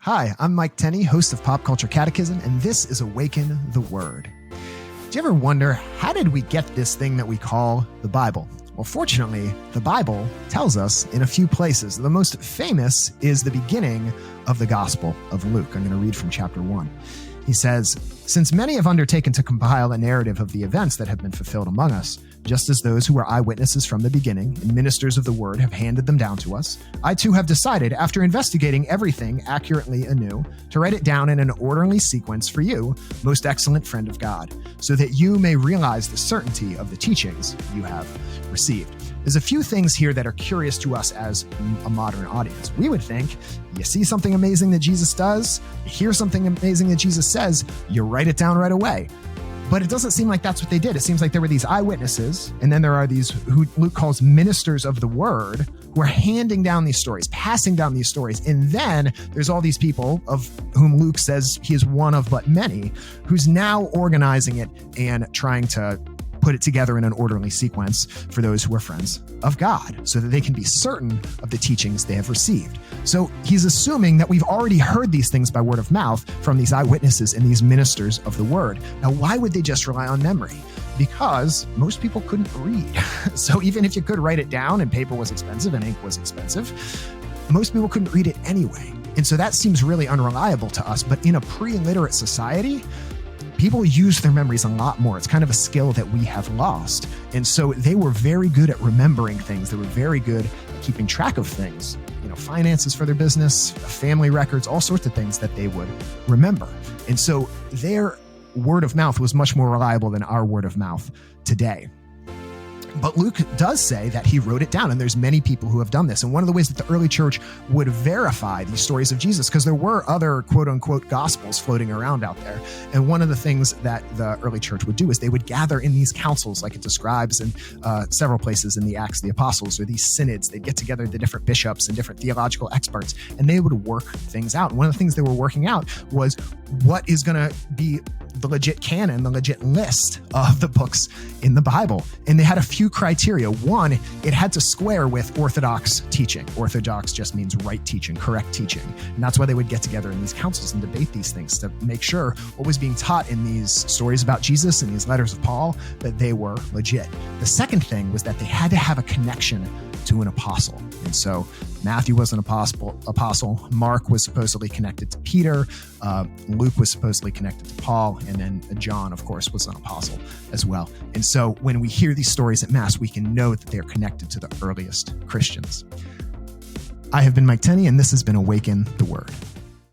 Hi, I'm Mike Tenney, host of Pop Culture Catechism, and this is Awaken the Word. Do you ever wonder, how did we get this thing that we call the Bible? Well, fortunately, the Bible tells us in a few places. The most famous is the beginning of the Gospel of Luke. I'm going to read from chapter 1. He says, "Since many have undertaken to compile a narrative of the events that have been fulfilled among us, just as those who were eyewitnesses from the beginning and ministers of the word have handed them down to us, I too have decided, after investigating everything accurately anew, to write it down in an orderly sequence for you, most excellent friend of God, so that you may realize the certainty of the teachings you have received." There's a few things here that are curious to us as a modern audience. We would think, you see something amazing that Jesus does, you hear something amazing that Jesus says, you write it down right away. But it doesn't seem like that's what they did. It seems like there were these eyewitnesses, and then there are these who Luke calls ministers of the word, who are handing down these stories, passing down these stories. And then there's all these people, of whom Luke says he is one of but many, who's now organizing it and trying to put it together in an orderly sequence for those who are friends of God, so that they can be certain of the teachings they have received. So he's assuming that we've already heard these things by word of mouth from these eyewitnesses and these ministers of the word. Now, why would they just rely on memory? Because most people couldn't read. So even if you could write it down, and paper was expensive and ink was expensive, most people couldn't read it anyway. And so that seems really unreliable to us. But in a pre-literate society, people use their memories a lot more. It's kind of a skill that we have lost. And so they were very good at remembering things. They were very good at keeping track of things, finances for their business, family records, all sorts of things that they would remember. And so their word of mouth was much more reliable than our word of mouth today. But Luke does say that he wrote it down, and there's many people who have done this. And one of the ways that the early church would verify these stories of Jesus, because there were other quote unquote gospels floating around out there. And one of the things that the early church would do is they would gather in these councils, like it describes in several places in the Acts of the Apostles, or these synods. They'd get together the different bishops and different theological experts, and they would work things out. And one of the things they were working out was what is going to be the legit canon, the legit list of the books in the Bible. And they had a few criteria. One, it had to square with Orthodox teaching. Orthodox just means right teaching, correct teaching. And that's why they would get together in these councils and debate these things to make sure what was being taught in these stories about Jesus and these letters of Paul, that they were legit. The second thing was that they had to have a connection to an apostle. And so Matthew was an apostle. Mark was supposedly connected to Peter. Luke was supposedly connected to Paul. And then John, of course, was an apostle as well. And so when we hear these stories at Mass, we can know that they're connected to the earliest Christians. I have been Mike Tenney, and this has been Awaken the Word.